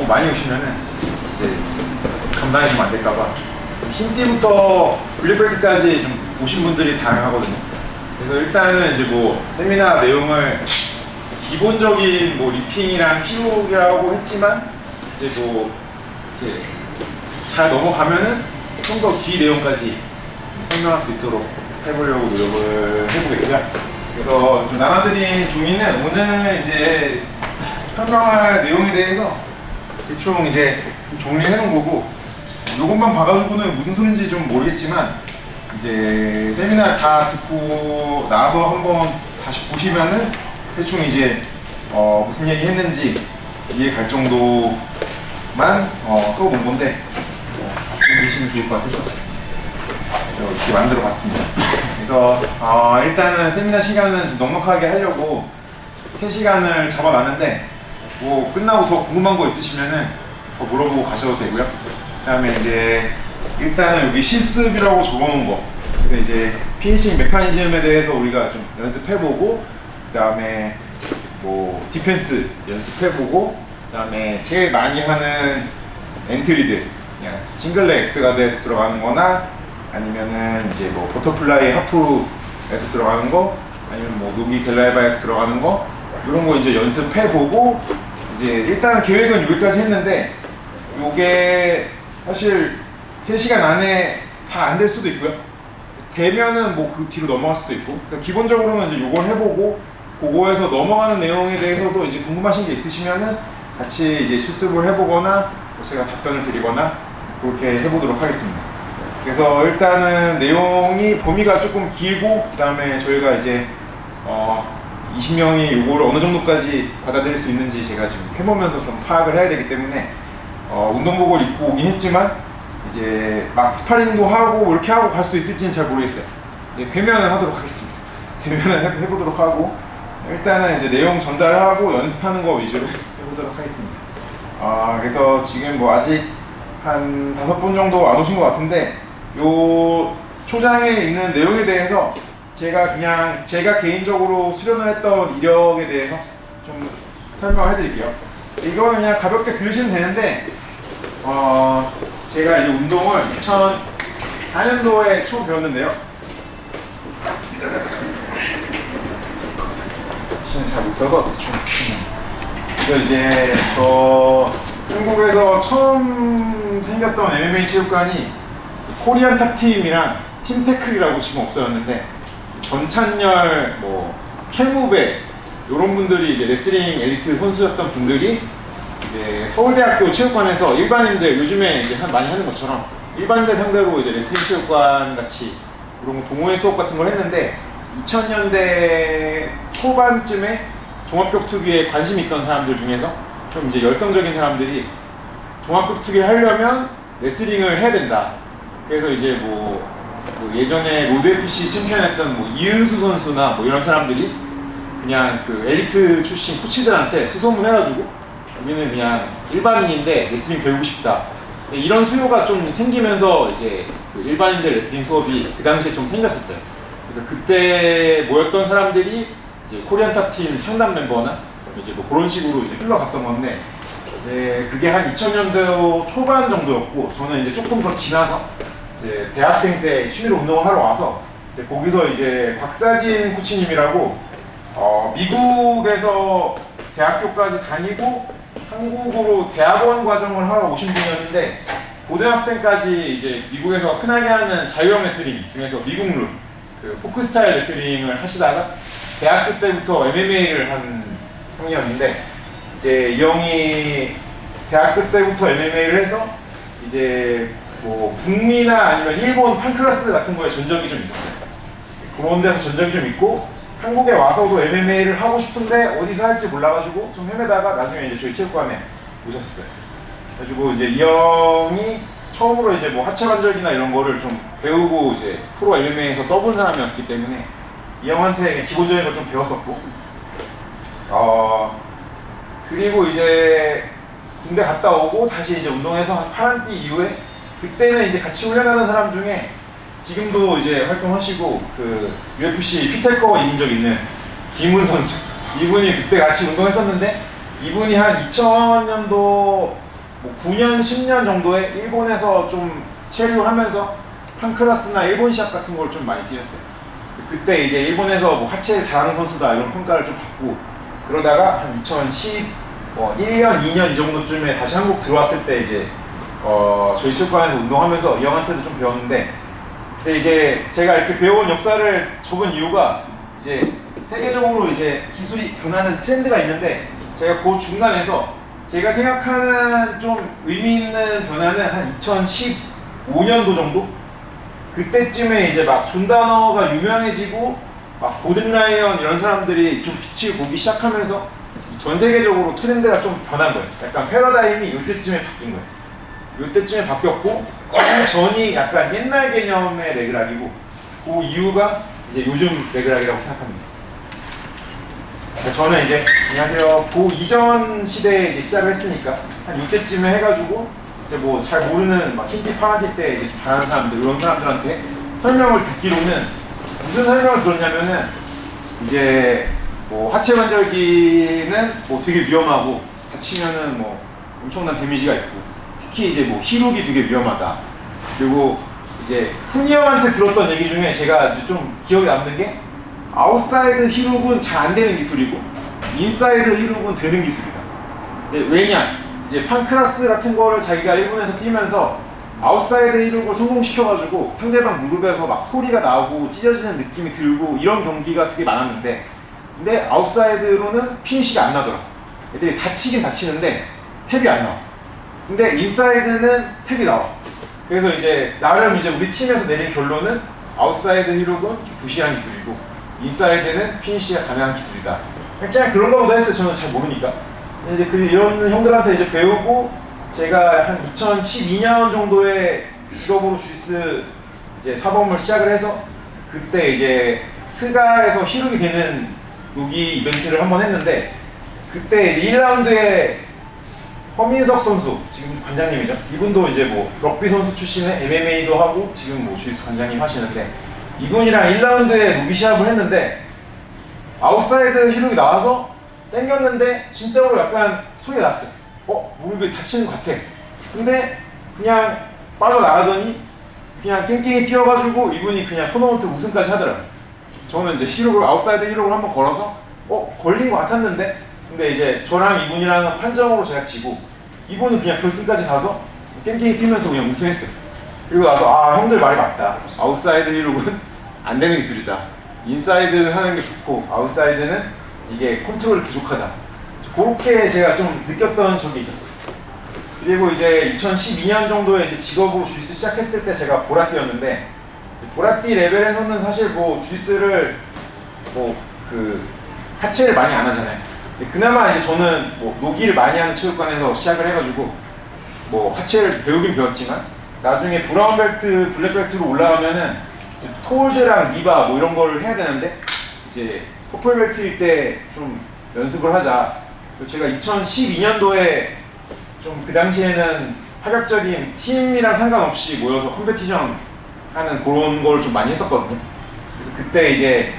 너무 많이 오시면은 이제 감당하시면 안 될까봐 흰띠부터 블랙벨트까지 좀 오신 분들이 다양하거든요. 그래서 일단은 이제 뭐 세미나 내용을 기본적인 뭐 리핑이랑 키우기라고 했지만 이제 뭐 이제 잘 넘어가면은 좀 더 뒤 내용까지 설명할 수 있도록 해보려고 노력을 해보겠고요. 그래서 좀 나눠드린 종이는 오늘 이제 설명할 내용에 대해서 대충 이제 정리를 해놓은 거고, 요것만 봐가지고는 무슨 소린지 좀 모르겠지만 이제 세미나 다 듣고 나서 한번 다시 보시면은 대충 이제 무슨 얘기 했는지 이해 갈 정도만 써놓은 건데 보시면 좋을 것 같아서 그래서 이렇게 만들어 봤습니다. 그래서 일단은 세미나 시간은 좀 넉넉하게 하려고 3시간을 잡아놨는데, 뭐 끝나고 더 궁금한 거 있으시면은 더 물어보고 가셔도 되고요. 그 다음에 이제 일단은 여기 실습이라고 적어놓은 거, 그래서 이제 피니싱 메커니즘에 대해서 우리가 좀 연습해보고, 그 다음에 뭐 디펜스 연습해보고, 그 다음에 제일 많이 하는 엔트리들, 그냥 싱글렉 X가드에서 들어가는 거나 아니면은 이제 뭐 버터플라이 하프에서 들어가는 거, 아니면 뭐 노기 델라이바에서 들어가는 거, 이런 거 이제 연습해보고, 이제 일단 계획은 여기까지 했는데 요게 사실 3시간 안에 다 안 될 수도 있고요. 되면은 뭐 그 뒤로 넘어갈 수도 있고, 그래서 기본적으로는 이제 요걸 해보고 그거에서 넘어가는 내용에 대해서도 이제 궁금하신 게 있으시면은 같이 이제 실습을 해보거나 뭐 제가 답변을 드리거나 그렇게 해보도록 하겠습니다. 그래서 일단은 내용이 범위가 조금 길고, 그 다음에 저희가 이제 20명이 요거를 어느 정도까지 받아들일 수 있는지 제가 지금 해보면서 좀 파악을 해야 되기 때문에 운동복을 입고 오긴 했지만 이제 막 스파링도 하고 이렇게 하고 갈 수 있을지는 잘 모르겠어요. 되면은 하도록 하겠습니다. 되면은 해보도록 하고, 일단은 이제 내용 전달하고 연습하는 거 위주로 해보도록 하겠습니다. 그래서 지금 뭐 아직 한 5분 정도 안 오신 것 같은데, 요 초장에 있는 내용에 대해서 제가 개인적으로 수련을 했던 이력에 대해서 좀 설명을 해드릴게요. 이거는 그냥 가볍게 들으시면 되는데, 제가 이 운동을 2004년도에 처음 배웠는데요. 시간이 잘 못 써서 대충. 그래서 이제 한국에서 처음 생겼던 MMA 체육관이 코리안 탑팀이랑 팀테클이라고 지금 없어졌는데, 전찬열, 뭐 최무배 이런 분들이 이제 레슬링 엘리트 선수였던 분들이 이제 서울대학교 체육관에서 일반인들, 요즘에 이제 많이 하는 것처럼 일반인들 상대로 이제 레슬링 체육관 같이 이런 거 동호회 수업 같은 걸 했는데, 2000년대 초반쯤에 종합격투기에 관심 있던 사람들 중에서 좀 이제 열성적인 사람들이 종합격투기를 하려면 레슬링을 해야 된다. 그래서 이제 뭐 예전에 로드 FC 챔피언했던 뭐 이은수 선수나 뭐 이런 사람들이 그냥 그 엘리트 출신 코치들한테 수소문해가지고 우리는 그냥 일반인인데 레슬링 배우고 싶다. 이런 수요가 좀 생기면서 이제 그 일반인들 레슬링 수업이 그 당시에 좀 생겼었어요. 그래서 그때 모였던 사람들이 이제 코리안 탑팀 창단 멤버나 이제 뭐 그런 식으로 이제 흘러갔던 건데, 그게 한 2000년대 초반 정도였고, 저는 이제 조금 더 지나서 이제 대학생 때 취미로 운동을 하러 와서 이제 거기서 이제 박사진 코치님이라고 미국에서 대학교까지 다니고 한국으로 대학원 과정을 하러 오신 분이었는데, 고등학생까지 이제 미국에서 흔하게 하는 자유형 레슬링 중에서 미국 룰, 그 포크 스타일 레슬링을 하시다가 대학교 때부터 MMA를 한 형이었는데, 이제 이 형이 대학교 때부터 MMA를 해서 이제 뭐 북미나 아니면 일본 판클라스 같은 거에 전적이 좀 있었어요. 그런 데서 전적이 좀 있고, 한국에 와서도 MMA를 하고 싶은데 어디서 할지 몰라가지고 좀 헤매다가 나중에 이제 저희 체육관에 오셨어요. 그래가지고 이제 이 형이 처음으로 이제 뭐 하체 관절기나 이런 거를 좀 배우고 이제 프로 MMA에서 써본 사람이었기 때문에 이 형한테 기본적인 걸 좀 배웠었고, 그리고 이제 군대 갔다 오고 다시 이제 운동해서 한 파란띠 이후에, 그때는 이제 같이 훈련하는 사람 중에 지금도 이제 활동하시고 그 UFC 피테커 이긴 적 있는 김훈 선수, 이분이 그때 같이 운동했었는데, 이분이 한 2000년도 뭐 9년, 10년 정도에 일본에서 좀 체류하면서 판크라스나 일본 시합 같은 걸 좀 많이 뛰었어요. 그때 이제 일본에서 뭐 하체 잘하는 선수다 이런 평가를 좀 받고 그러다가 한 2010, 1년, 2년 이 정도쯤에 다시 한국 들어왔을 때 이제 저희 체육관에서 운동하면서 이 형한테도 좀 배웠는데 근데 이제 제가 이렇게 배워온 역사를 적은 이유가 이제 세계적으로 이제 기술이 변하는 트렌드가 있는데 제가 그 중간에서 제가 생각하는 좀 의미 있는 변화는 한 2015년도 정도? 그때쯤에 이제 막 존 다너가 유명해지고 막 고든 라이언 이런 사람들이 좀 빛을 보기 시작하면서 전 세계적으로 트렌드가 좀 변한 거예요. 약간 패러다임이 이때쯤에 바뀐 거예요. 이때쯤에 바뀌었고 그 전이 약간 옛날 개념의 레그락이고 그 이유가 이제 요즘 레그락이라고 생각합니다. 저는 이제 안녕하세요. 그 이전 시대에 이제 시작을 했으니까 한 이때쯤에 해가지고 이제 뭐 잘 모르는 막 힌디 파나틱 때 이제 잘하는 사람들 이런 사람들한테 설명을 듣기로는 무슨 설명을 들었냐면은 이제 뭐 하체 관절기는 뭐 되게 위험하고 다치면은 뭐 엄청난 데미지가 있고 특히 이제 뭐 히룩이 되게 위험하다. 그리고 이제 훈이 형한테 들었던 얘기 중에 제가 이제 좀 기억에 남는 게 아웃사이드 히룩은 잘 안 되는 기술이고 인사이드 히룩은 되는 기술이다. 왜냐? 이제 판크라스 같은 거를 자기가 일본에서 뛰면서 아웃사이드 히룩을 성공시켜가지고 상대방 무릎에서 막 소리가 나오고 찢어지는 느낌이 들고 이런 경기가 되게 많았는데 근데 아웃사이드로는 피니시가 안 나더라. 애들이 다치긴 다치는데 탭이 안 나와. 근데 인사이드는 탭이 나와. 그래서 이제 나름 이제 우리 팀에서 내린 결론은 아웃사이드 히룩은 좀 부실한 기술이고 인사이드는 피니시가 가능한 기술이다. 그냥 그런 거보다 했어요. 저는 잘 모르니까. 이제 이런 형들한테 이제 배우고 제가 한 2012년 정도에 직업으로 주짓수 이제 사범을 시작을 해서 그때 이제 스가에서 히룩이 되는 노기 이벤트를 한번 했는데 그때 이제 1라운드에 허민석 선수, 지금 관장님이죠. 이분도 이제 뭐 럭비 선수 출신의 MMA도 하고 지금 뭐 주짓수 관장님 하시는데 이분이랑 1라운드에 노기 시합을 했는데 아웃사이드 히룩이 나와서 땡겼는데 진짜로 약간 소리가 났어요. 무릎이 다치는 것 같아. 근데 그냥 빠져나가더니 그냥 깽깽이 뛰어가지고 이분이 그냥 토너먼트 우승까지 하더라고요. 저는 이제 히룩을 아웃사이드 히룩을 한번 걸어서 걸린 것 같았는데 근데 이제 저랑 이분이랑은 판정으로 제가 지고 이분은 그냥 결승까지 가서 깽깽이 뛰면서 그냥 우승했어요. 그리고 나서 형들 말이 맞다. 아웃사이드 히룩은 안 되는 기술이다. 인사이드 하는 게 좋고 아웃사이드는 이게 컨트롤이 부족하다. 그렇게 제가 좀 느꼈던 적이 있었어요. 그리고 이제 2012년 정도에 이제 직업으로 주짓수 시작했을 때 제가 보라띠였는데 보라띠 레벨에서는 사실 뭐 주짓수를 뭐 그 하체를 많이 안 하잖아요. 그나마 이제 저는 뭐 노기를 많이 하는 체육관에서 시작을 해가지고 뭐 하체를 배우긴 배웠지만 나중에 브라운 벨트, 블랙 벨트로 올라가면은 토홀드랑 리바 뭐 이런 걸 해야 되는데 이제 퍼플 벨트일 때 좀 연습을 하자. 제가 2012년도에 좀 그 당시에는 파격적인 팀이랑 상관없이 모여서 컴페티션 하는 그런 걸 좀 많이 했었거든요. 그래서 그때 이제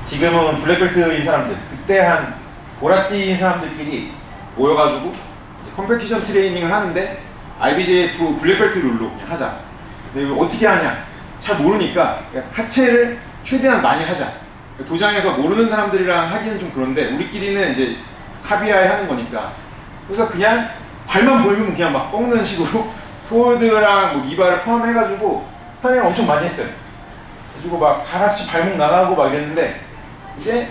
지금은 블랙벨트인 사람들, 그때 한 보라띠인 사람들끼리 모여가지고 이제 컴페티션 트레이닝을 하는데 IBJF 블랙벨트 룰로 그냥 하자. 근데 이거 어떻게 하냐? 잘 모르니까 하체를 최대한 많이 하자. 도장에서 모르는 사람들이랑 하기는 좀 그런데 우리끼리는 이제 합의하에 하는 거니까 그래서 그냥 발만 보이면 그냥 막 꺾는 식으로 토홀드랑 뭐 리바를 포함해가지고 스파링을 엄청 많이 했어요. 그래가지고 막 다 같이 발목 나가고 막 이랬는데 이제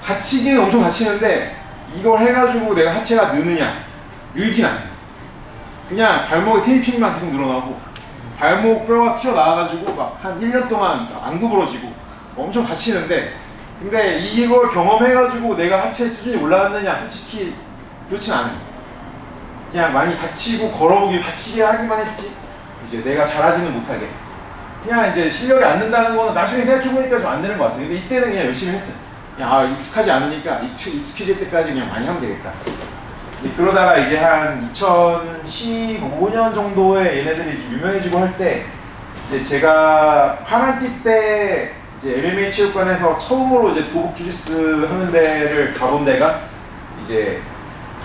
다치기는 엄청 다치는데 이걸 해가지고 내가 하체가 느느냐? 늘진 않아요. 그냥 발목에 테이핑만 계속 늘어나고 발목 뼈가 튀어나와가지고 막 한 1년 동안 안 구부러지고 엄청 다치는데 근데 이걸 경험해가지고 내가 하체 수준이 올라갔느냐? 솔직히 그렇진 않아요. 그냥 많이 다치고 걸어보기 다치게 하기만 했지 이제 내가 잘하지는 못하게 그냥 이제 실력이 안 는다는 거는 나중에 생각해보니까 좀 안 되는 것 같아요. 근데 이때는 그냥 열심히 했어요. 그냥 익숙하지 않으니까 익숙해질 때까지 그냥 많이 하면 되겠다. 그러다가 이제 한 2015년 정도에 얘네들이 좀 유명해지고 할 때 이제 제가 파란띠 때 이제 MMA 체육관에서 처음으로 이제 도복 주짓수 하는 데를 가본 데가 이제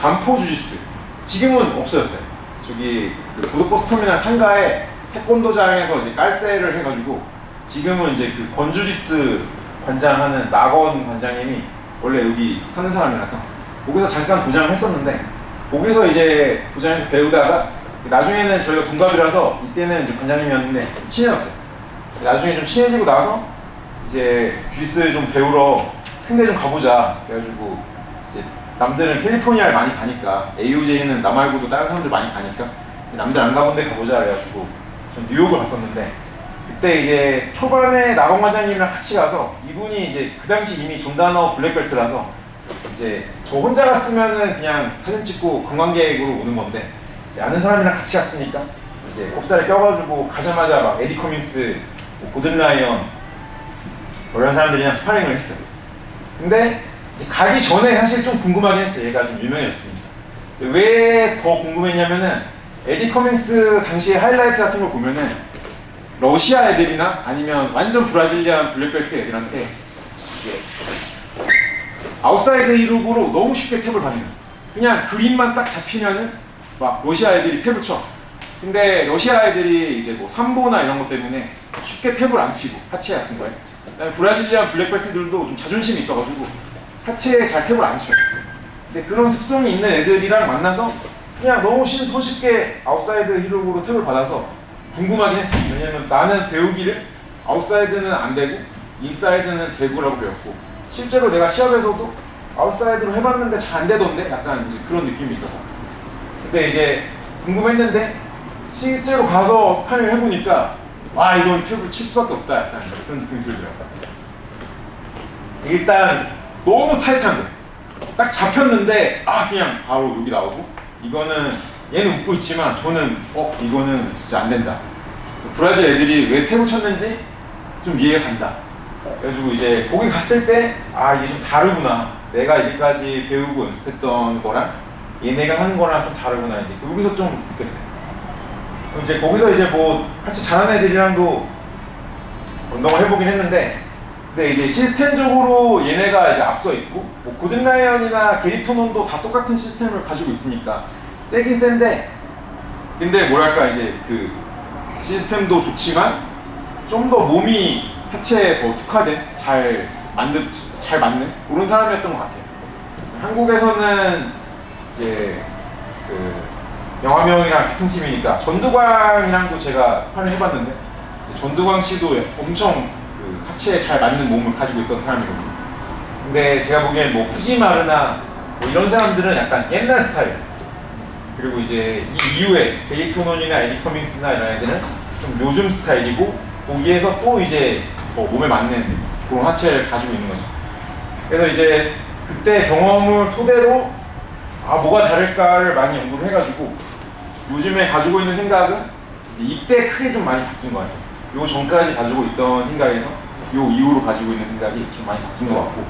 반포 주짓수 지금은 없어졌어요. 저기 그 고속버스 터미널 상가에 태권도장에서 이제 깔세를 해가지고 지금은 이제 그 건주리스 관장하는 나건 관장님이 원래 여기 사는 사람이라서 거기서 잠깐 도장을 했었는데 거기서 이제 도장에서 배우다가 나중에는 저희가 동갑이라서 이때는 이제 관장님이었는데 친해졌어요. 나중에 좀 친해지고 나서 이제 주짓수 좀 배우러 큰데 좀 가보자. 그래가지고 이제 남들은 캘리포니아를 많이 가니까 AOJ는 나 말고도 다른 사람들 많이 가니까 남들 안 가본 데 가보자 그래가지고 전 뉴욕을 갔었는데 그때 이제 초반에 나건 관장님이랑 같이 가서 이분이 이제 그 당시 이미 존다너 블랙벨트라서 이제 저 혼자 갔으면은 그냥 사진 찍고 관광객으로 오는 건데 이제 아는 사람이랑 같이 갔으니까 이제 꼽살에 껴가지고 가자마자 막 에디 커밍스, 고든 라이언 이런 사람들이랑 스파링을 했어요. 근데 이제 가기 전에 사실 좀 궁금하긴 했어요. 얘가 좀 유명했으니까. 왜 더 궁금했냐면은 에디 커밍스 당시에 하이라이트 같은 걸 보면은 러시아 애들이나 아니면 완전 브라질리안 블랙벨트 애들한테 아웃사이드 이룩으로 너무 쉽게 탭을 받는 거예요. 그냥 그림만 딱 잡히면은 막 러시아 애들이 탭을 쳐. 근데 러시아 애들이 이제 뭐 삼보나 이런 것 때문에 쉽게 탭을 안 치고 하체 같은 거에 그다음에 브라질리안 블랙벨트들도 좀 자존심이 있어가지고 하체에 잘 탭을 안 쳐요. 근데 그런 습성이 있는 애들이랑 만나서 그냥 너무 손쉽게 아웃사이드 히룩으로 탭을 받아서 궁금하긴 했어요. 왜냐면 나는 배우기를 아웃사이드는 안 되고 인사이드는 되고라고 배웠고 실제로 내가 시합에서도 아웃사이드로 해봤는데 잘 안 되던데 약간 이제 그런 느낌이 있어서 근데 이제 궁금했는데 실제로 가서 스파링을 해보니까 와 이건 탭을 칠 수밖에 없다 약간 그런 느낌이 들더라고요. 일단 너무 타이트한 거예요. 딱 잡혔는데 그냥 바로 여기 나오고 이거는 얘는 웃고 있지만 저는 이거는 진짜 안 된다. 브라질 애들이 왜 탭을 쳤는지 좀 이해가 간다. 그래가지고 이제 거기 갔을 때 이게 좀 다르구나. 내가 이제까지 배우고 연습했던 거랑 얘네가 하는 거랑 좀 다르구나. 이제 여기서 좀 느꼈어요. 이제 거기서 이제 뭐 같이 잘하는 애들이랑도 운동을 해보긴 했는데 근데 이제 시스템적으로 얘네가 이제 앞서 있고 뭐 고든 라이언이나 게리 토논도 다 똑같은 시스템을 가지고 있으니까 세긴 센데 근데 뭐랄까 이제 그 시스템도 좋지만 좀 더 몸이 하체에 더 특화된 잘 맞는 그런 사람이었던 것 같아요. 한국에서는 이제 그 영화명이랑 같은 팀이니까 전두광이랑도 제가 스파링 해봤는데 전두광 씨도 엄청 그 하체에 잘 맞는 몸을 가지고 있던 사람이거든요. 근데 제가 보기엔 뭐 후지마르나 뭐 이런 사람들은 약간 옛날 스타일 그리고 이제 이 이후에 베이토논이나 에디 커밍스나 이런 애들은 좀 요즘 스타일이고 거기에서 또 이제 뭐 몸에 맞는 그런 하체를 가지고 있는 거죠. 그래서 이제 그때 경험을 토대로 뭐가 다를까를 많이 연구를 해가지고 요즘에 가지고 있는 생각은 이제 이때 크게 좀 많이 바뀐 것 같아요. 요 전까지 가지고 있던 생각에서 요 이후로 가지고 있는 생각이 좀 많이 바뀐 것 같고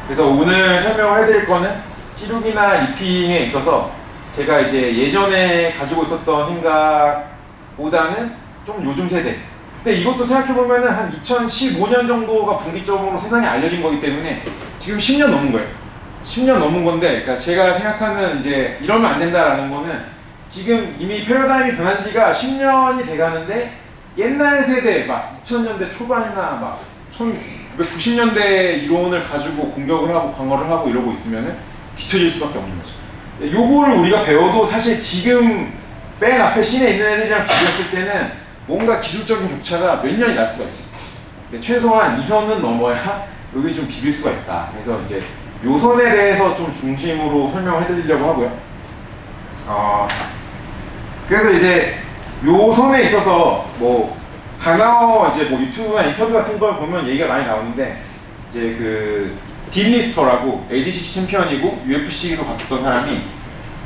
그래서 오늘 설명을 해드릴 거는 히룩이나 리핑에 있어서 제가 이제 예전에 가지고 있었던 생각보다는 좀 요즘 세대 근데 이것도 생각해보면 한 2015년 정도가 분기점으로 세상에 알려진 거기 때문에 지금 10년 넘은 거예요. 10년 넘은 건데 그러니까 제가 생각하는 이제 이러면 안 된다라는 거는 지금 이미 패러다임이 변한 지가 10년이 돼가는데 옛날 세대 막 2000년대 초반이나 막 1990년대 이론을 가지고 공격을 하고 방어를 하고 이러고 있으면은 뒤처질 수밖에 없는 거죠. 요거를 우리가 배워도 사실 지금 맨 앞에 씬에 있는 애들이랑 비교했을 때는 뭔가 기술적인 격차가 몇 년이 날 수가 있어요. 최소한 2선은 넘어야 여기 좀 비빌 수가 있다. 그래서 이제 요 선에 대해서 좀 중심으로 설명을 해드리려고 하고요. 그래서 이제 요 선에 있어서 뭐 강나어 이제 뭐 유튜브나 인터뷰 같은 걸 보면 얘기가 많이 나오는데 이제 그 딘 리스터라고 ADCC 챔피언이고 UFC도 갔었던 사람이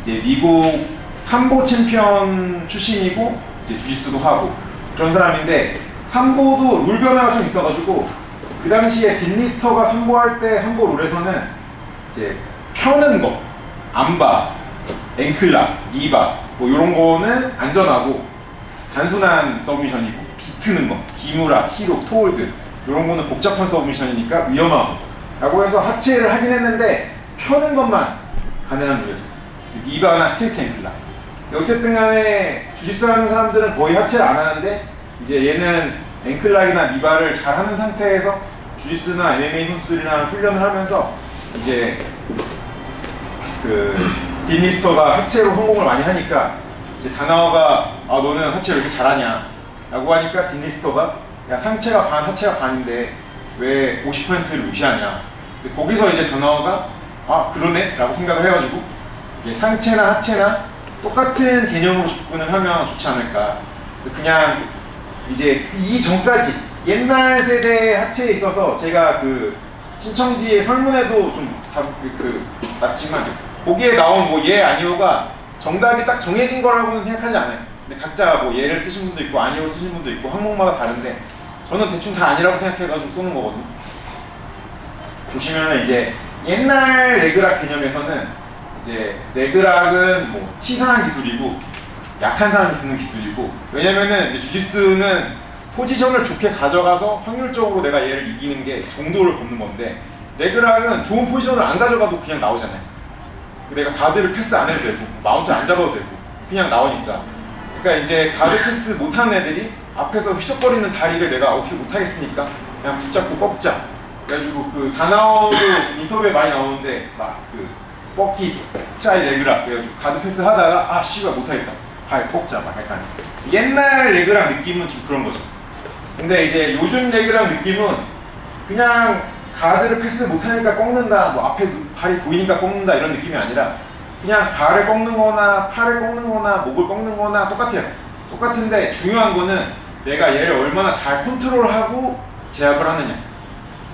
이제 미국 삼보 챔피언 출신이고 이제 주짓수도 하고 그런 사람인데 삼보도 룰 변화가 좀 있어가지고 그 당시에 딘 리스터가 삼보할 때 삼보 룰에서는 이제 펴는 거, 암바, 앵클락, 니바 뭐 이런 거는 안전하고 단순한 서브미션이고 비트는 거, 기무라, 히록, 토홀드 이런 거는 복잡한 서브미션이니까 위험하고 라고 해서 하체를 하긴 했는데 펴는 것만 가능한 룰이었어요. 니바나 스트레이트 앵클락 어쨌든 간에 주짓수 하는 사람들은 거의 하체를 안 하는데 이제 얘는 앵클락이나 니바를 잘 하는 상태에서 주짓수나 MMA 선수들이랑 훈련을 하면서 이제 딘 리스터가 하체로 성공을 많이 하니까 이제 다나와가 너는 하체를 왜 이렇게 잘하냐 라고 하니까 딘 리스터가 야 상체가 반 하체가 반인데 왜 50%를 무시하냐. 근데 거기서 이제 다나와가 그러네 라고 생각을 해가지고 이제 상체나 하체나 똑같은 개념으로 접근을 하면 좋지 않을까. 그냥 이제 이 전까지 옛날 세대의 하체에 있어서 제가 그 신청지의 설문에도 좀 났지만 거기에 나온 뭐 예 아니오가 정답이 딱 정해진 거라고는 생각하지 않아요. 근데 각자 뭐 예를 쓰신 분도 있고 아니오 쓰신 분도 있고 항목마다 다른데 저는 대충 다 아니라고 생각해가지고 쏘는 거거든요. 보시면은 이제 옛날 레그락 개념에서는 이제 레그락은 뭐 치사한 기술이고 약한 사람이 쓰는 기술이고, 왜냐면은 이제 주짓수는 포지션을 좋게 가져가서 확률적으로 내가 얘를 이기는 게 정도를 걷는 건데 레그락은 좋은 포지션을 안 가져가도 그냥 나오잖아요. 내가 가드를 패스 안 해도 되고 마운트 안 잡아도 되고 그냥 나오니까. 그러니까 이제 가드 패스 못하는 애들이 앞에서 휘적거리는 다리를 내가 어떻게 못하겠으니까 그냥 붙잡고 꺾자. 그래가지고 그 다나오도 인터뷰에 많이 나오는데 막 그 뻑기 트라이 레그락 그래가지고 가드 패스 하다가 씨발 못하겠다 발 꺾자 막 약간 옛날 레그락 느낌은 좀 그런 거죠. 근데 이제 요즘 레그락 느낌은 그냥 가드를 패스 못하니까 꺾는다, 뭐 앞에 발이 보이니까 꺾는다 이런 느낌이 아니라 그냥 발을 꺾는 거나 팔을 꺾는 거나 목을 꺾는 거나 똑같아요. 똑같은데 중요한 거는 내가 얘를 얼마나 잘 컨트롤하고 제압을 하느냐.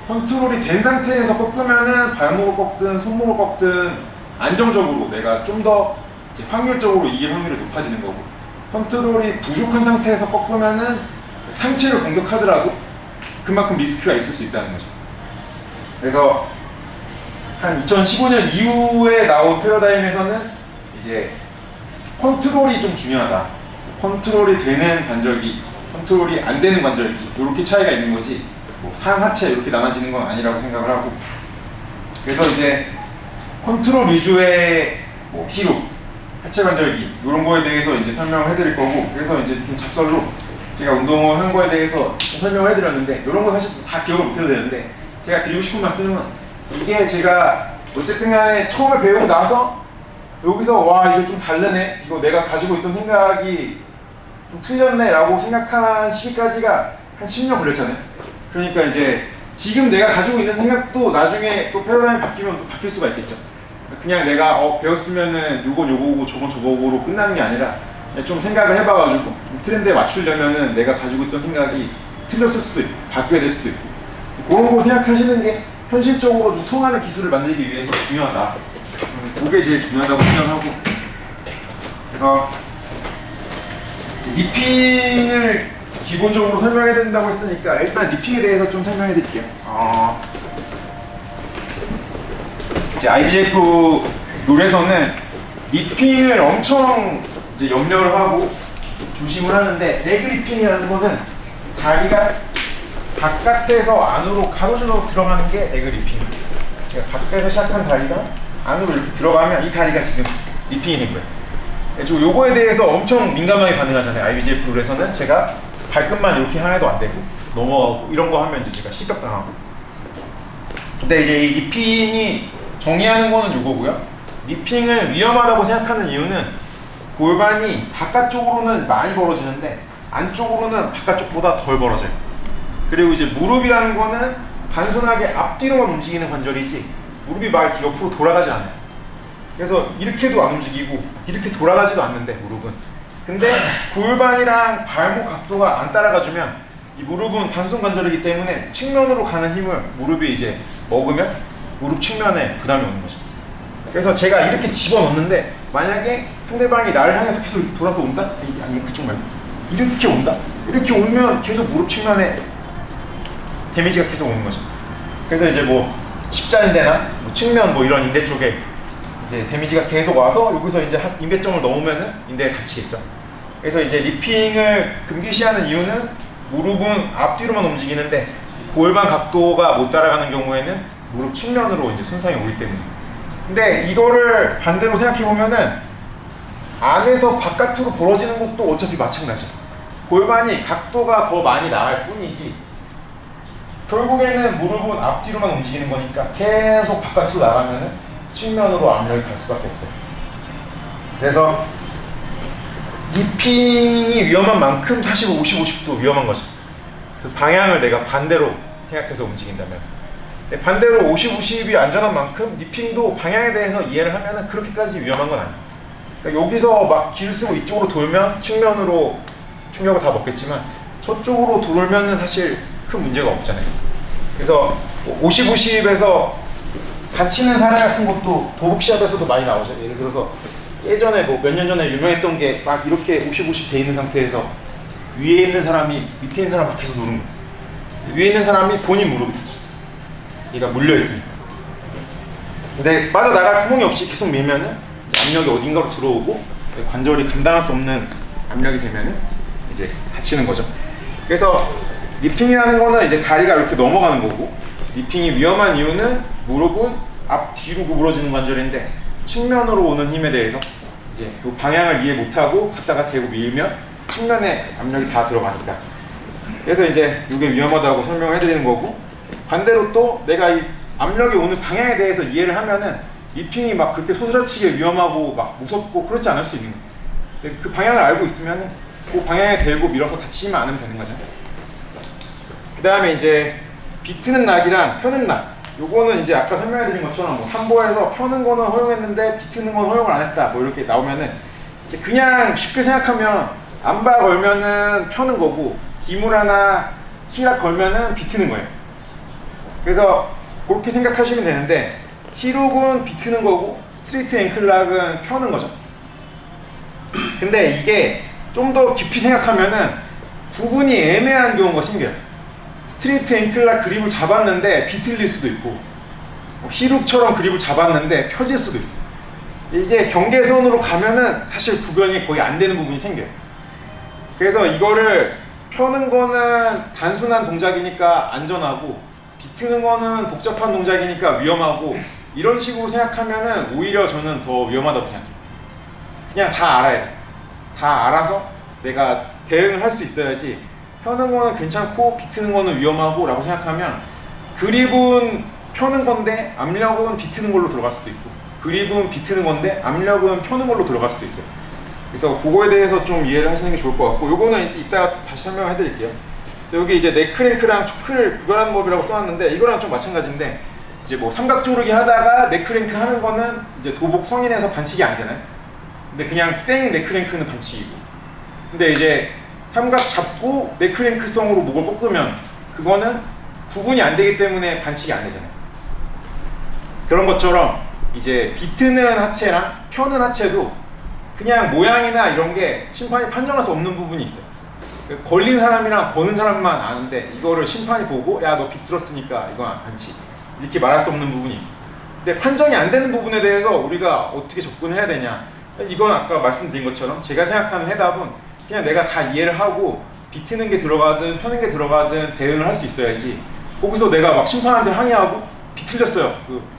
컨트롤이 된 상태에서 꺾으면은 발목을 꺾든 손목을 꺾든 안정적으로 내가 좀 더 확률적으로 이길 확률이 높아지는 거고, 컨트롤이 부족한 상태에서 꺾으면은 상체를 공격하더라도 그만큼 리스크가 있을 수 있다는 거죠. 그래서 한 2015년 이후에 나온 패러다임에서는 이제 컨트롤이 좀 중요하다. 컨트롤이 되는 관절기, 컨트롤이 안 되는 관절기 이렇게 차이가 있는 거지 뭐 상하체 이렇게 나눠지는 건 아니라고 생각을 하고, 그래서 이제 컨트롤 위주의 뭐 히로, 하체 관절기 이런 거에 대해서 이제 설명을 해드릴 거고, 그래서 이제 좀 잡설로 제가 운동을 한 거에 대해서 설명을 해드렸는데 이런 거 사실 다 기억을 못 해도 되는데 제가 드리고 싶은 말씀은 이게 제가 어쨌든 간에 처음에 배우고 나서 여기서 와 이거 좀 다르네, 이거 내가 가지고 있던 생각이 좀 틀렸네 라고 생각한 시기까지가 한 10년 걸렸잖아요. 그러니까 이제 지금 내가 가지고 있는 생각도 나중에 또 패러다임이 바뀌면 또 바뀔 수가 있겠죠. 그냥 내가 배웠으면은 요건 요거고 저건 저거고로 끝나는 게 아니라 좀 생각을 해봐가지고 좀 트렌드에 맞추려면은 내가 가지고 있던 생각이 틀렸을 수도 있고 바뀌어야 될 수도 있고 그런 거 생각하시는 게 현실적으로 좀 통하는 기술을 만들기 위해서 중요하다. 그게 제일 중요하다고 생각하고, 그래서 리핑을 기본적으로 설명해야 된다고 했으니까 일단 리핑에 대해서 좀 설명해 드릴게요. 이제 IBJF 룰에서는 리핑을 엄청 이제 염려를 하고 조심을 하는데, 레그 리핑이라는 거는 다리가 바깥에서 안으로 가로질러 들어가는 게 레그 리핑이에요. 그러니까 바깥에서 시작한 다리가 안으로 이렇게 들어가면 이 다리가 지금 리핑이 된 거예요. 그래서 요거에 대해서 엄청 민감하게 반응하잖아요. IBJF 룰에서는 제가 발끝만 이렇게 향해도 안 되고 넘어가고 이런 거 하면 이제 제가 실격당하고. 근데 이제 이 리핑이 정의하는 거는 요거고요. 리핑을 위험하다고 생각하는 이유는 골반이 바깥쪽으로는 많이 벌어지는데 안쪽으로는 바깥쪽보다 덜 벌어져요. 그리고 이제 무릎이라는 거는 단순하게 앞뒤로만 움직이는 관절이지 무릎이 막 이렇게 옆으로 돌아가지 않아요. 그래서 이렇게도 안 움직이고 이렇게 돌아가지도 않는데 무릎은. 근데 골반이랑 발목 각도가 안 따라가주면 이 무릎은 단순 관절이기 때문에 측면으로 가는 힘을 무릎이 이제 먹으면 무릎 측면에 부담이 오는 거죠. 그래서 제가 이렇게 집어넣는데 만약에 상대방이 나를 향해서 계속 이렇게 돌아서 온다? 아니 그쪽 말고 이렇게 온다? 이렇게 오면 계속 무릎 측면에 데미지가 계속 오는 거죠. 그래서 이제 뭐 십자인대나 뭐 측면 뭐 이런 인대 쪽에 이제 데미지가 계속 와서 여기서 이제 인대점을 넘으면은 인대에 다치겠죠. 그래서 이제 리핑을 금기시하는 이유는 무릎은 앞뒤로만 움직이는데 골반 각도가 못 따라가는 경우에는 무릎 측면으로 이제 손상이 오기 때문에. 근데 이거를 반대로 생각해 보면은 안에서 바깥으로 벌어지는 것도 어차피 마찬가지야. 골반이 각도가 더 많이 나갈 뿐이지 결국에는 무릎은 앞뒤로만 움직이는 거니까 계속 바깥으로 나가면은 측면으로 압력이 갈 수밖에 없어요. 그래서 리핑이 위험한 만큼 사실 50-50도 위험한 거죠. 그 방향을 내가 반대로 생각해서 움직인다면. 근데 반대로 50-50이 안전한 만큼 리핑도 방향에 대해서 이해를 하면은 그렇게까지 위험한 건 아니에요. 그러니까 여기서 막 길 쓰고 이쪽으로 돌면 측면으로 충격을 다 먹겠지만 저쪽으로 돌면은 사실 큰 문제가 없잖아요. 그래서 50-50에서 다치는 사례 같은 것도 도복 시합에서도 많이 나오죠. 예를 들어서 예전에 뭐 몇 년 전에 유명했던 게 막 이렇게 50-50 돼 있는 상태에서 위에 있는 사람이 밑에 있는 사람 밖에서 누른 거예요. 위에 있는 사람이 본인 무릎이 다쳤어요. 얘가 물려 있으니까. 근데 빠져나갈 구멍이 없이 계속 밀면은 압력이 어딘가로 들어오고 관절이 감당할 수 없는 압력이 되면은 이제 다치는 거죠. 그래서 리핑이라는 거는 이제 다리가 이렇게 넘어가는 거고, 리핑이 위험한 이유는 무릎은 앞 뒤로 구부러지는 관절인데 측면으로 오는 힘에 대해서 이제 그 방향을 이해 못하고 갔다가 대고 밀면 측면에 압력이 다 들어가니까. 그래서 이제 이게 위험하다고 설명을 해드리는 거고, 반대로 또 내가 이 압력이 오는 방향에 대해서 이해를 하면은 리핑이 막 그렇게 소스라치게 위험하고 막 무섭고 그렇지 않을 수 있는 거예요. 근데 그 방향을 알고 있으면은 그 방향에 대고 밀어서 다치지만 않으면 되는 거죠. 그 다음에 이제 비트는 락이랑 펴는 락, 요거는 이제 아까 설명해드린 것처럼 뭐 삼보에서 펴는 거는 허용했는데 비트는 건 허용을 안 했다 뭐 이렇게 나오면은 이제 그냥 쉽게 생각하면 암바 걸면은 펴는 거고 기무라나 히락 걸면은 비트는 거예요. 그래서 그렇게 생각하시면 되는데 히룩은 비트는 거고 스트레이트 앵클락은 펴는 거죠. 근데 이게 좀 더 깊이 생각하면은 구분이 애매한 경우가 생겨요. 스트레이트 앵클락 그립을 잡았는데 비틀릴 수도 있고 히룩처럼 그립을 잡았는데 펴질 수도 있어요. 이게 경계선으로 가면은 사실 구별이 거의 안 되는 부분이 생겨요. 그래서 이거를 펴는 거는 단순한 동작이니까 안전하고 비트는 거는 복잡한 동작이니까 위험하고 이런 식으로 생각하면은 오히려 저는 더 위험하다고 생각해요. 그냥 다 알아야 돼. 다 알아서 내가 대응을 할 수 있어야지 펴는 거는 괜찮고 비트는 거는 위험하고 라고 생각하면 그립은 펴는 건데 압력은 비트는 걸로 들어갈 수도 있고 그립은 비트는 건데 압력은 펴는 걸로 들어갈 수도 있어요. 그래서 그거에 대해서 좀 이해를 하시는 게 좋을 것 같고, 요거는 이따가 다시 설명을 해드릴게요. 여기 이제 넥크랭크랑 초크를 구별하는 법이라고 써놨는데 이거랑 좀 마찬가지인데 이제 뭐 삼각조르기 하다가 넥크랭크 하는 거는 이제 도복 성인에서 반칙이 아니잖아요. 근데 그냥 생 넥크랭크는 반칙이고, 근데 이제 삼각 잡고 넥크랭크성으로 목을 꺾으면 그거는 구분이 안 되기 때문에 반칙이 안 되잖아요. 그런 것처럼 이제 비트는 하체랑 펴는 하체도 그냥 모양이나 이런 게 심판이 판정할 수 없는 부분이 있어요. 걸린 사람이랑 거는 사람만 아는데 이거를 심판이 보고 야 너 비틀었으니까 이건 반칙 이렇게 말할 수 없는 부분이 있어요. 근데 판정이 안 되는 부분에 대해서 우리가 어떻게 접근을 해야 되냐, 이건 아까 말씀드린 것처럼 제가 생각하는 해답은 그냥 내가 다 이해를 하고 비트는 게 들어가든 펴는 게 들어가든 대응을 할 수 있어야지, 거기서 내가 막 심판한테 항의하고 비틀렸어요,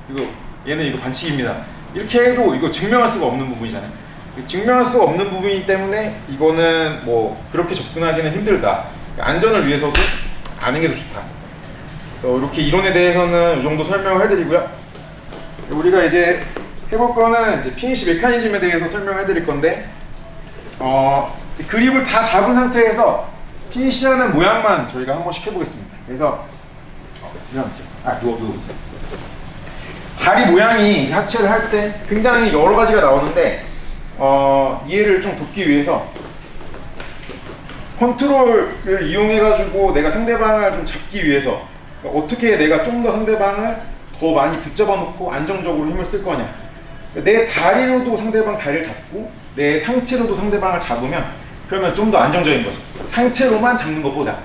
이거 얘는 이거 반칙입니다 이렇게 해도 이거 증명할 수가 없는 부분이잖아요. 증명할 수가 없는 부분이기 때문에 이거는 뭐 그렇게 접근하기는 힘들다. 안전을 위해서도 아는 게 더 좋다. 그래서 이렇게 이론에 대해서는 이 정도 설명을 해드리고요. 우리가 이제 해볼 거는 이제 피니시 메커니즘에 대해서 설명을 해드릴 건데, 그립을 다 잡은 상태에서 피니시하는 모양만 저희가 한 번씩 해보겠습니다. 그래서 누워보세요. 다리 모양이 이제 하체를 할 때 굉장히 여러 가지가 나오는데 이해를 좀 돕기 위해서 컨트롤을 이용해가지고 내가 상대방을 좀 잡기 위해서 어떻게 내가 좀 더 상대방을 더 많이 붙잡아 놓고 안정적으로 힘을 쓸 거냐, 내 다리로도 상대방 다리를 잡고 내 상체로도 상대방을 잡으면 그러면 좀 더 안정적인 거죠, 상체로만 잡는 것보다.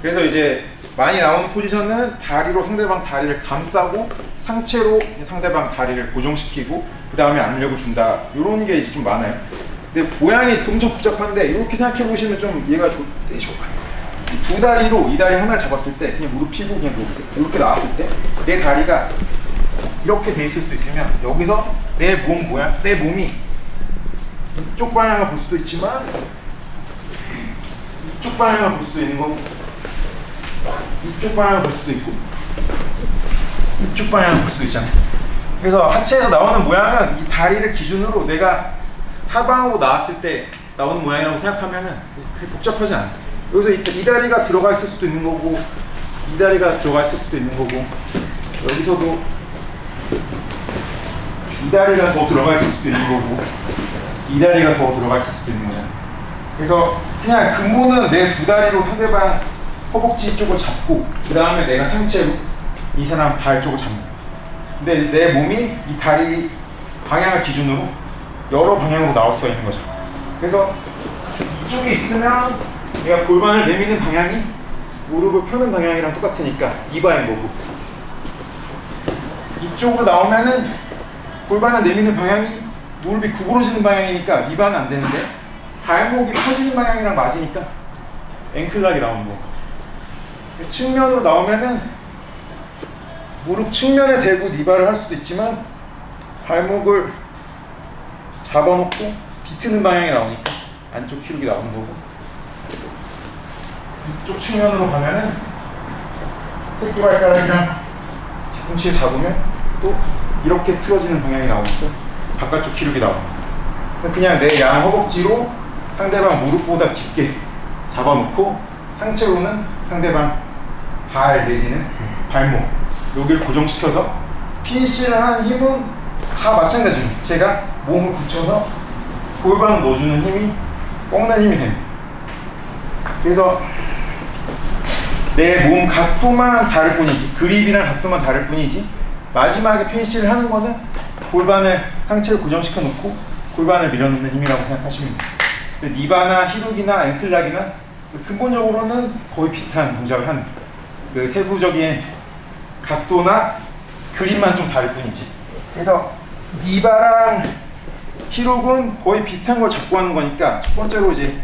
그래서 이제 많이 나오는 포지션은 다리로 상대방 다리를 감싸고 상체로 상대방 다리를 고정시키고 그 다음에 압력을 준다, 이런 게 이제 좀 많아요. 근데 모양이 엄청 복잡한데 이렇게 생각해 보시면 좀 이해가 되게 좋아요. 두 다리로 이 다리 하나를 잡았을 때 그냥 무릎 펴고 그냥 누워보세요. 이렇게 나왔을 때 내 다리가 이렇게 돼 있을 수 있으면 여기서 내 몸 모양, 내 몸이 이쪽 방향을 볼 수도 있지만 이쪽 방향을 볼 수도 있는 거고, 이쪽 방향을 볼 수도 있고, 이쪽 방향을 볼 수도 있잖아요. 그래서 하체에서 나오는 모양은 이 다리를 기준으로 내가 사방으로 나왔을 때 나오는 모양이라고 생각하면은 그렇게 복잡하지 않아요. 여기서 이 다리가 들어가 있을 수도 있는 거고, 이 다리가 들어가 있을 수도 있는 거고, 여기서도 이 다리가 더 들어가 있을 수도 있는 거고, 이 다리가 더 들어가 있을 수도 있는 거잖아요. 그래서 그냥 근본은 내 두 다리로 상대방 허벅지 쪽을 잡고, 그 다음에 내가 상체로 이 사람 발 쪽을 잡는 거예요. 근데 내 몸이 이 다리 방향을 기준으로 여러 방향으로 나올 수가 있는 거죠. 그래서 이쪽에 있으면 내가 골반을 내미는 방향이 무릎을 펴는 방향이랑 똑같으니까 이 방향 거고, 이쪽으로 나오면은 골반을 내미는 방향이 무릎이 구부러지는 방향이니까 니바는 안 되는데, 발목이 펴지는 방향이랑 맞으니까 앵클락이 나오는 거고, 측면으로 나오면은 무릎 측면에 대고 니바를 할 수도 있지만 발목을 잡아놓고 비트는 방향이 나오니까 안쪽 키룩이 나오는 거고, 이쪽 측면으로 가면은 새끼발가락이랑 뒤꿈치를 잡으면 또 이렇게 틀어지는 방향이 나오니까 바깥쪽 키룩이 나옵니다. 그냥 내 양 허벅지로 상대방 무릎보다 깊게 잡아놓고 상체로는 상대방 발 내지는 발목 여기를 고정시켜서 피니시를 하는 힘은 다 마찬가지입니다. 제가 몸을 붙여서 골반을 넣어주는 힘이 꺾는 힘이 됩니다. 그래서 내 몸 각도만 다를 뿐이지, 그립이랑 각도만 다를 뿐이지, 마지막에 피니시를 하는 거는 골반을 상체를 고정시켜 놓고 골반을 밀어넣는 힘이라고 생각하시면 됩니다. 니바나 히룩이나 앵클락이나 근본적으로는 거의 비슷한 동작을 하는, 그 세부적인 각도나 그립만 좀 다를 뿐이지. 그래서 니바랑 히룩은 거의 비슷한 걸 잡고 하는 거니까, 첫 번째로 이제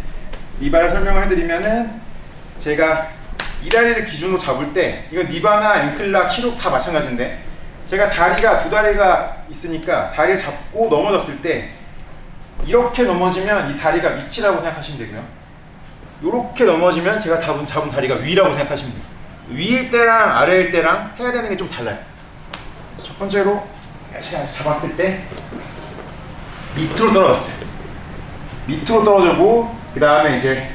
니바를 설명을 해드리면은, 제가 이 다리를 기준으로 잡을 때, 이건 니바나 앵클락, 히룩 다 마찬가지인데, 제가 두 다리가 있으니까 다리를 잡고 넘어졌을 때 이렇게 넘어지면 이 다리가 밑이라고 생각하시면 되고요, 이렇게 넘어지면 제가 잡은 다리가 위라고 생각하시면 돼요. 위일 때랑 아래일 때랑 해야 되는 게 좀 달라요. 그래서 첫 번째로 제가 잡았을 때 밑으로 떨어졌어요. 밑으로 떨어지고, 그 다음에 이제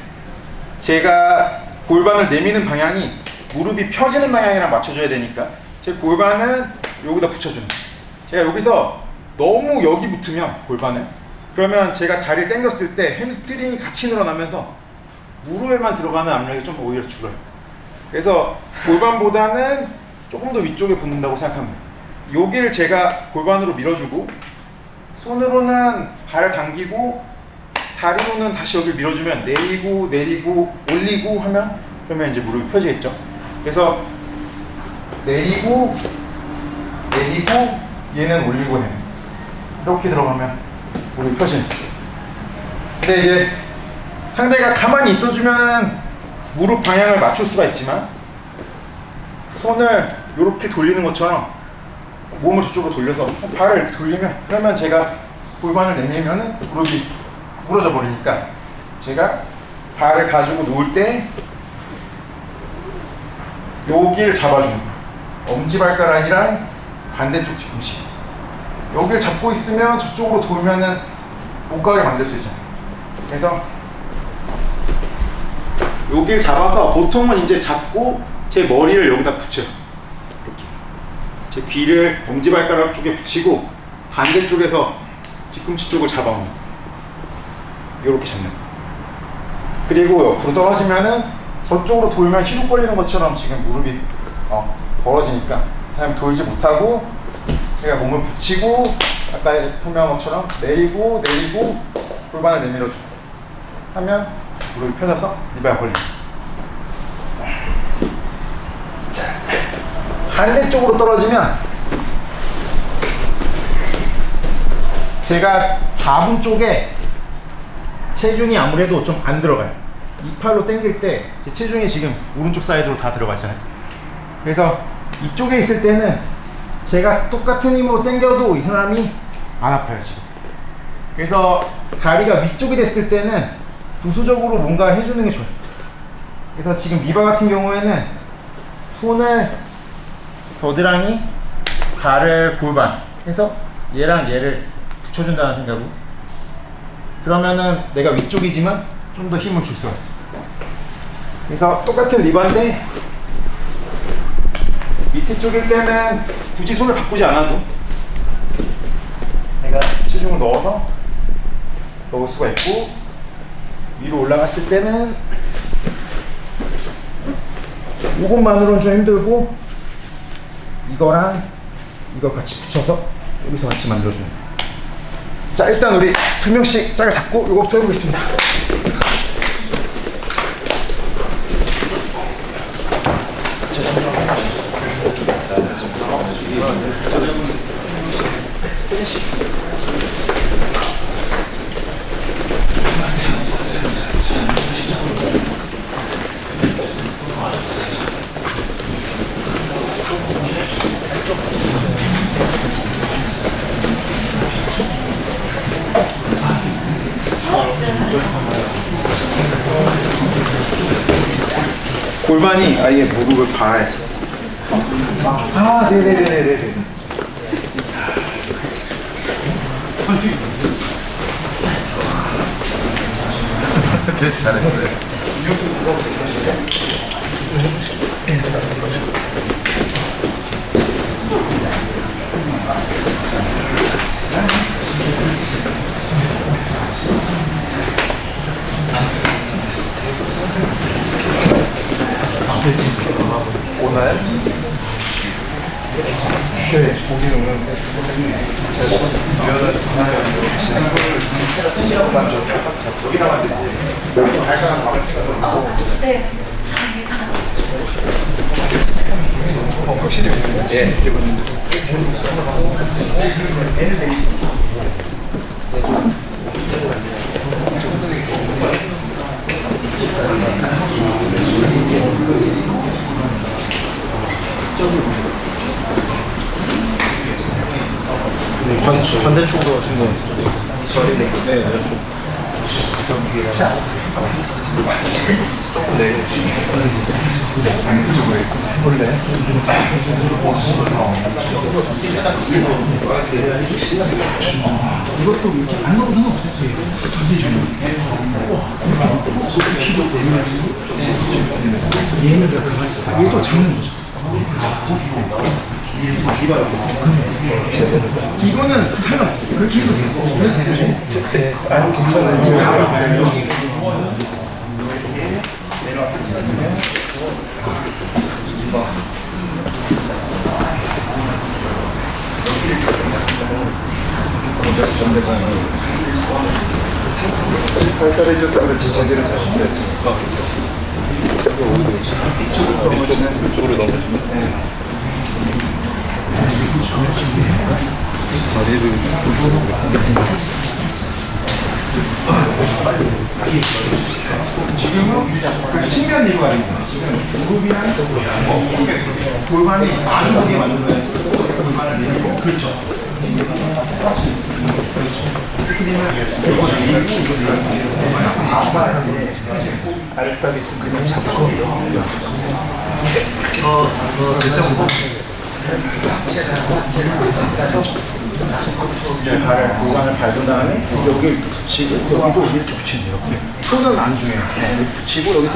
제가 골반을 내미는 방향이 무릎이 펴지는 방향이랑 맞춰줘야 되니까 제 골반은 여기다 붙여주는 거예요. 제가 여기서 너무 여기 붙으면 골반을, 그러면 제가 다리를 당겼을 때 햄스트링이 같이 늘어나면서 무릎에만 들어가는 압력이 좀 오히려 줄어요. 그래서 골반보다는 조금 더 위쪽에 붙는다고 생각합니다. 여기를 제가 골반으로 밀어주고, 손으로는 발을 당기고, 다리로는 다시 여기를 밀어주면 내리고 내리고 올리고 하면, 그러면 이제 무릎이 펴지겠죠. 그래서 내리고 내리고 얘는 올리고 해, 이렇게 들어가면 무릎이 펴지는. 근데 이제 상대가 가만히 있어주면 무릎 방향을 맞출 수가 있지만, 손을 이렇게 돌리는 것처럼 몸을 저쪽으로 돌려서 발을 이렇게 돌리면, 그러면 제가 골반을 내밀면은 무릎이 구부러져 버리니까, 제가 발을 가지고 놓을 때 여기를 잡아주는 거예요. 엄지발가락이랑 반대쪽 뒤꿈치 여기를 잡고 있으면 저쪽으로 돌면은 못 가게 만들 수 있잖아요. 그래서 여기를 잡아서 보통은 이제 잡고 제 머리를 여기다 붙여요. 이렇게 제 귀를 엄지발가락 쪽에 붙이고 반대쪽에서 뒤꿈치 쪽을 잡아먹는, 이렇게 잡는 거예요. 그리고 옆으로 떨어지면은 저쪽으로 돌면 휘룩 걸리는 것처럼 지금 무릎이 벌어지니까 사람이 돌지 못하고, 제가 몸을 붙이고 아까 설명한 것처럼 내리고 내리고 골반을 내밀어주고 하면 무릎이 펴져서 니바가 걸립니다. 반대쪽으로 떨어지면 제가 잡은 쪽에 체중이 아무래도 좀 안 들어가요. 이 팔로 당길 때 제 체중이 지금 오른쪽 사이드로 다 들어가잖아요. 그래서 이쪽에 있을 때는 제가 똑같은 힘으로 당겨도 이 사람이 안 아파요 지금. 그래서 다리가 위쪽이 됐을 때는 부수적으로 뭔가 해주는 게 좋아요. 그래서 지금 리바 같은 경우에는 손을 겨드랑이, 발을 골반 해서 얘랑 얘를 붙여준다는 생각으로, 그러면은 내가 위쪽이지만 좀 더 힘을 줄 수가 있어. 그래서 똑같은 리바인데 밑에 쪽일 때는 굳이 손을 바꾸지 않아도 내가 체중을 넣어서 넣을 수가 있고, 위로 올라갔을 때는 이것만으로는 좀 힘들고 이거랑 이거 같이 붙여서 여기서 같이 만들어주는 거예요. 자, 일단 우리 두 명씩 짝을 잡고 이거부터 해보겠습니다. 골반이 아예 무릎을 봐야지. 아, 네네네네네. 네, 잘했어요. 오나요? 네, 고기는 오는데 여기다 만들지. 네. 확실히 예. 반대쪽으로 지금 저리네. 네, 이쪽. 자. 네. 안쪽으로 원래. 이것도 이렇게 안 넣어도 상관없어요. 반대쪽으로. 얘는 가만히 있어. 얘도 잡는 거죠. 이거는 상관없어요. 그렇게 해도 되고. 네, 아니 괜찮아요. 제가 알았어요. 살살 해줘서 그렇지 제대로 잘했어요. 이쪽으로 넘어지네. 지금은 측면 일관입니다. 지금 무릎이랑 골반이 많이 오게 만들어야 골반을 내리고, 그렇죠. 이렇게 되면 아랫다리 있으면 그냥 잡고 발을 골반을 밟은 다음에 여기를 붙이고 여기도 이렇게 붙이는 이렇게 손은 안 중요해요. 이렇게 붙이고 여기서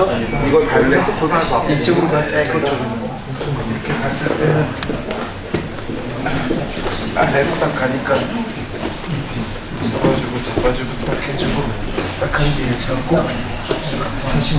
이걸 밟으면서 골반을 막 이쪽으로 갔을 때 이렇게 갔을 때는 아래로 딱 가니까 잡아주고 딱 해주고 딱 한 뒤에 잡고 사실